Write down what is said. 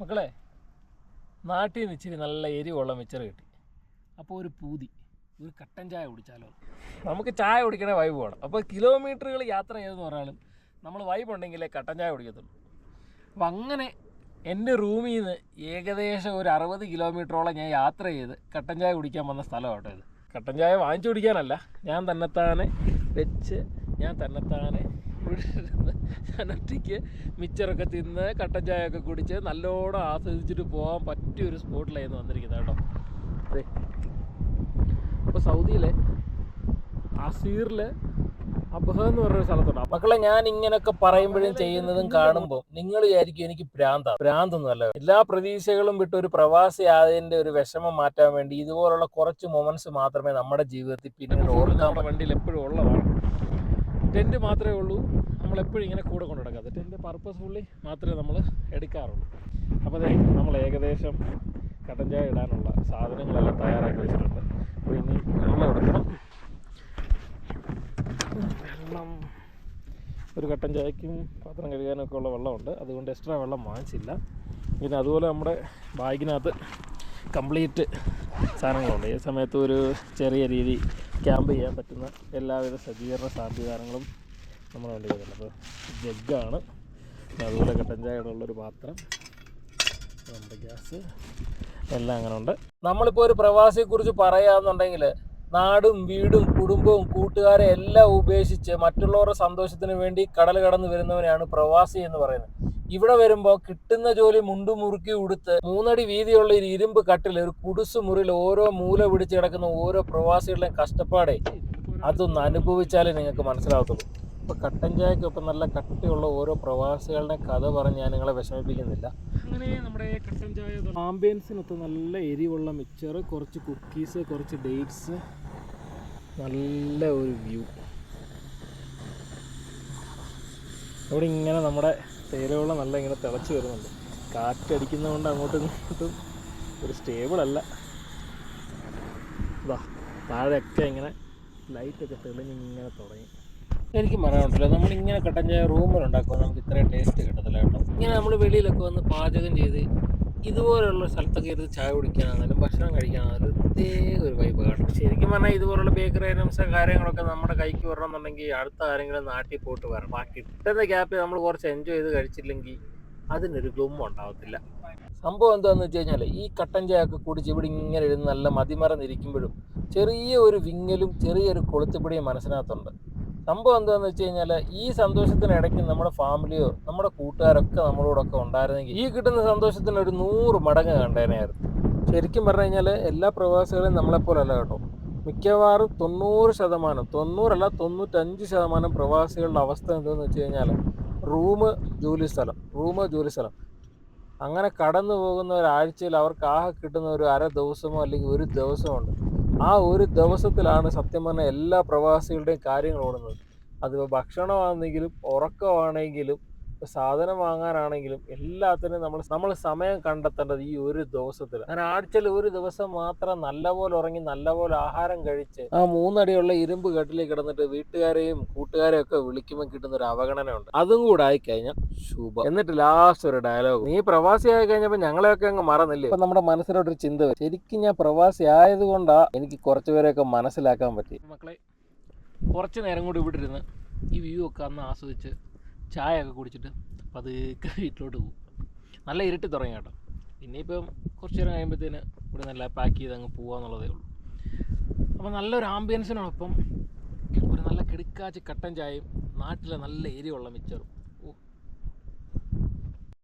മക്കളെ, നാട്ടിൽ നിന്ന് ഇച്ചിരി നല്ല എരിവുള്ള മിച്ചർ കിട്ടി. അപ്പോൾ ഒരു പൂതി, ഒരു കട്ടൻ ചായ കുടിച്ചാലോ. നമുക്ക് ചായ കുടിക്കണേ വൈബ് വേണം. അപ്പോൾ കിലോമീറ്ററുകൾ യാത്ര ചെയ്തെന്ന് പറഞ്ഞാലും നമ്മൾ വൈബ് ഉണ്ടെങ്കിലേ കട്ടൻ ചായ കുടിക്കത്തുള്ളൂ. അപ്പം അങ്ങനെ എൻ്റെ റൂമിൽ നിന്ന് ഏകദേശം ഒരു 60 കിലോമീറ്ററോളം ഞാൻ യാത്ര ചെയ്ത് കട്ടൻ ചായ കുടിക്കാൻ വന്ന സ്ഥലമാണ് കേട്ടോ ഇത്. കട്ടൻ ചായ വാങ്ങിച്ചു കുടിക്കാനല്ല, ഞാൻ തന്നെത്താനെ വെച്ച് ഞാൻ തന്നെത്താനെ ഒറ്റയ്ക്ക് മിച്ചറൊക്കെ തിന്ന് കട്ടൻ ചായയൊക്കെ കുടിച്ച് നല്ലോണം ആസ്വദിച്ചിട്ട് പോകാൻ പറ്റിയൊരു സ്പോട്ടിലായിരുന്നു വന്നിരിക്കുന്നത് കേട്ടോ. അതെ, അപ്പോൾ സൗദിയിലെ അസീറിൽ അബ്ഹ എന്ന് പറഞ്ഞൊരു സ്ഥലത്തുണ്ട്. മക്കളെ, ഞാൻ ഇങ്ങനെയൊക്കെ പറയുമ്പോഴും ചെയ്യുന്നതും കാണുമ്പോൾ നിങ്ങൾ വിചാരിക്കും എനിക്ക് ഭ്രാന്തൊന്നുമല്ല. എല്ലാ പ്രതീക്ഷകളും വിട്ട് ഒരു പ്രവാസി ആയതിൻ്റെ ഒരു വിഷമം മാറ്റാൻ വേണ്ടി ഇതുപോലുള്ള കുറച്ച് മൊമെന്റ്സ് മാത്രമേ നമ്മുടെ ജീവിതത്തിൽ പിന്നീട് ഓർക്കാൻ വണ്ടിയിൽ എപ്പോഴും ഉള്ളതാണ്. ടെൻറ്റ് മാത്രമേ ഉള്ളൂ, നമ്മളെപ്പോഴും ഇങ്ങനെ കൂടെ കൊണ്ടു നടക്കാതെ. ടെൻറ്റ് പർപ്പസ്ഫുള്ളി മാത്രമേ നമ്മൾ എടുക്കാറുള്ളൂ. അപ്പോൾ അതെ, നമ്മൾ ഏകദേശം കട്ടൻ ചായ ഇടാനുള്ള സാധനങ്ങളെല്ലാം തയ്യാറാക്കി വെച്ചിട്ടുണ്ട്. അപ്പോൾ ഇനി വെള്ളം എടുക്കണം. വെള്ളം ഒരു കട്ടൻ ചായക്കും പാത്രം കഴുകാനൊക്കെ ഉള്ള വെള്ളമുണ്ട്, അതുകൊണ്ട് എക്സ്ട്രാ വെള്ളം വാങ്ങിച്ചില്ല. പിന്നെ അതുപോലെ നമ്മുടെ ബാഗിനകത്ത് കംപ്ലീറ്റ് സാധനങ്ങളുണ്ട്. ഈ സമയത്ത് ഒരു ചെറിയ രീതി ക്യാമ്പ് ചെയ്യാൻ പറ്റുന്ന എല്ലാവിധ സജ്ജീകരണ സംവിധാനങ്ങളും നമ്മുടെ വണ്ടി വരുന്നുണ്ട്. അപ്പോൾ ജഗ്ഗാണ്, അതുപോലെ കട്ടൻ ചായയുടെ ഉള്ളൊരു പാത്രം, നമ്മുടെ ഗ്യാസ് എല്ലാം അങ്ങനെ ഉണ്ട്. നമ്മളിപ്പോൾ ഒരു പ്രവാസിയെക്കുറിച്ച് പറയുകയാണെന്നുണ്ടെങ്കിൽ നാടും വീടും കുടുംബവും കൂട്ടുകാരെ എല്ലാം ഉപേക്ഷിച്ച് മറ്റുള്ളവരുടെ സന്തോഷത്തിന് വേണ്ടി കടൽ കടന്ന് വരുന്നവനെയാണ് പ്രവാസി എന്ന് പറയുന്നത്. ഇവിടെ വരുമ്പോൾ കിട്ടുന്ന ജോലി മുണ്ടു മുറുക്കി ഉടുത്ത് 3 അടി വീതിയുള്ള ഒരു ഇരുമ്പ് കട്ടിൽ, ഒരു കുടുസ് മുറിയിൽ ഓരോ മൂല പിടിച്ച് കിടക്കുന്ന ഓരോ പ്രവാസികളുടെയും കഷ്ടപ്പാടേ അതൊന്ന് അനുഭവിച്ചാലേ നിങ്ങൾക്ക് മനസ്സിലാവത്തുള്ളൂ. ഇപ്പോൾ കട്ടൻ ചായക്കൊപ്പം നല്ല കട്ടിയുള്ള ഓരോ പ്രവാസികളുടെ കഥ പറഞ്ഞ് ഞാൻ നിങ്ങളെ വിഷമിപ്പിക്കുന്നില്ല. അങ്ങനെ നമ്മുടെ കട്ടൻ ചായ ആംബിയൻസിനൊത്ത് നല്ല എരിവുള്ള മിച്ചർ, കുറച്ച് കുക്കീസ്, കുറച്ച് ഡേറ്റ്സ്, നല്ല ഒരു വ്യൂ. ഇവിടെ ഇങ്ങനെ നമ്മുടെ തേയിലവെള്ളം നല്ല ഇങ്ങനെ തിളച്ച് വരുന്നുണ്ട്. കാറ്റടിക്കുന്നതുകൊണ്ട് അങ്ങോട്ടും ഇങ്ങോട്ടും ഒരു സ്റ്റേബിളല്ല. ഇതാ താഴെയൊക്കെ ഇങ്ങനെ ലൈറ്റൊക്കെ തെളിഞ്ഞിങ്ങനെ തുടങ്ങി. എനിക്ക് പറയാനുണ്ടല്ലോ, നമ്മളിങ്ങനെ കട്ടൻ ചായ റൂമിലുണ്ടാക്കുമ്പോൾ നമുക്ക് ഇത്രയും ടേസ്റ്റ് കിട്ടത്തില്ല കേട്ടോ. ഇങ്ങനെ നമ്മൾ വെളിയിലൊക്കെ വന്ന് പാചകം ചെയ്ത് ഇതുപോലുള്ള സ്ഥലത്തൊക്കെ ഇരുന്ന് ചായ കുടിക്കാനാണെങ്കിലും ഭക്ഷണം കഴിക്കാനാണെങ്കിലും പ്രത്യേക ഒരു വൈബ് കാണും. ശരിക്കും പറഞ്ഞാൽ ഇതുപോലുള്ള ബേക്കറി ഐറ്റംസ് കാര്യങ്ങളൊക്കെ നമ്മുടെ കൈക്ക് വരണമെന്നുണ്ടെങ്കിൽ അടുത്ത ആരെങ്കിലും നാട്ടിൽ പോയിട്ട് വരണം. ആ കിട്ടുന്ന ഗ്യാപ്പിൽ നമ്മൾ കുറച്ച് എൻജോയ് ചെയ്ത് കഴിച്ചില്ലെങ്കിൽ അതിനൊരു ഗുമ്മ ഉണ്ടാവത്തില്ല. സംഭവം എന്താണെന്ന് വെച്ച് കഴിഞ്ഞാൽ ഈ കട്ടൻ ചായ ഒക്കെ കുടിച്ച് ഇവിടെ ഇങ്ങനെ ഇരുന്ന് നല്ല മതിമറന്നിരിക്കുമ്പോഴും ചെറിയ ഒരു വിങ്ങലും ചെറിയൊരു കൊളുത്തുപിടിയും മനസ്സിനകത്തുണ്ട്. സംഭവം എന്താണെന്ന് വെച്ച് കഴിഞ്ഞാൽ ഈ സന്തോഷത്തിനിടയ്ക്ക് നമ്മുടെ ഫാമിലിയോ നമ്മുടെ കൂട്ടുകാരൊക്കെ നമ്മളോടൊക്കെ ഉണ്ടായിരുന്നെങ്കിൽ ഈ കിട്ടുന്ന സന്തോഷത്തിന് ഒരു 100 മടങ്ങ് കണ്ടേനായിരുന്നു. ശരിക്കും പറഞ്ഞു കഴിഞ്ഞാൽ എല്ലാ പ്രവാസികളും നമ്മളെപ്പോലല്ല കേട്ടോ. മിക്കവാറും 90%, 90% അല്ല 95% പ്രവാസികളുടെ അവസ്ഥ എന്താണെന്ന് വെച്ച് കഴിഞ്ഞാൽ റൂം ജോലി സ്ഥലം അങ്ങനെ കടന്നു പോകുന്ന ഒരാഴ്ചയിൽ അവർക്ക് ആകെ കിട്ടുന്ന ഒരു അര ദിവസമോ അല്ലെങ്കിൽ ഒരു ദിവസമുണ്ട്. ആ ഒരു ദിവസത്തിലാണ് സത്യം പറഞ്ഞാൽ എല്ലാ പ്രവാസികളുടെയും കാര്യങ്ങൾ ഓടുന്നത്. അതിപ്പോൾ ഭക്ഷണമാണെങ്കിലും ഉറക്കമാണെങ്കിലും സാധനം വാങ്ങാനാണെങ്കിലും എല്ലാത്തിനും നമ്മൾ സമയം കണ്ടെത്തേണ്ടത് ഈ ഒരു ദിവസത്തിൽ. അങ്ങനെ ആഴ്ചയിൽ ഒരു ദിവസം മാത്രം നല്ലപോലെ ഉറങ്ങി നല്ലപോലെ ആഹാരം കഴിച്ച് ആ 3 അടിയുള്ള ഇരുമ്പ് കെട്ടിലേക്ക് കിടന്നിട്ട് വീട്ടുകാരെയും കൂട്ടുകാരെയും ഒക്കെ വിളിക്കുമ്പോൾ കിട്ടുന്ന ഒരു അവഗണനയുണ്ട്. അതും കൂടെ ആയിക്കഴിഞ്ഞാൽ ശുഭം. എന്നിട്ട് ലാസ്റ്റ് ഒരു ഡയലോഗ്, നീ പ്രവാസി ആയി കഴിഞ്ഞപ്പോൾ ഞങ്ങളെയൊക്കെ അങ്ങ് മറന്നില്ലേ. ഇപ്പം നമ്മുടെ മനസ്സിലോട്ടൊരു ചിന്ത, ശരിക്കും ഞാൻ പ്രവാസി ആയതുകൊണ്ടാണ് എനിക്ക് കുറച്ചുപേരെയൊക്കെ മനസ്സിലാക്കാൻ പറ്റി. മക്കളെ, കുറച്ച് നേരം കൂടി ഇവിടെ ഇരുന്ന് ഈ വ്യൂ ഒക്കെ അന്ന് ആസ്വദിച്ച് ചായ ഒക്കെ കുടിച്ചിട്ട് പതുക്കെ വീട്ടിലോട്ട് പോകും. നല്ല ഇരുട്ടി തുടങ്ങി കേട്ടോ. ഇനിയിപ്പം കുറച്ച് നേരം കഴിയുമ്പോഴത്തേന് ഇവിടെ നല്ല പാക്ക് ചെയ്ത് അങ്ങ് പോകാമെന്നുള്ളതേ ഉള്ളൂ. അപ്പോൾ നല്ലൊരു ആംബിയൻസിനോടൊപ്പം ഒരു നല്ല കിടുക്കാച്ച് കട്ടൻ ചായയും നാട്ടിലെ നല്ല എരിവുള്ള മിച്ചറും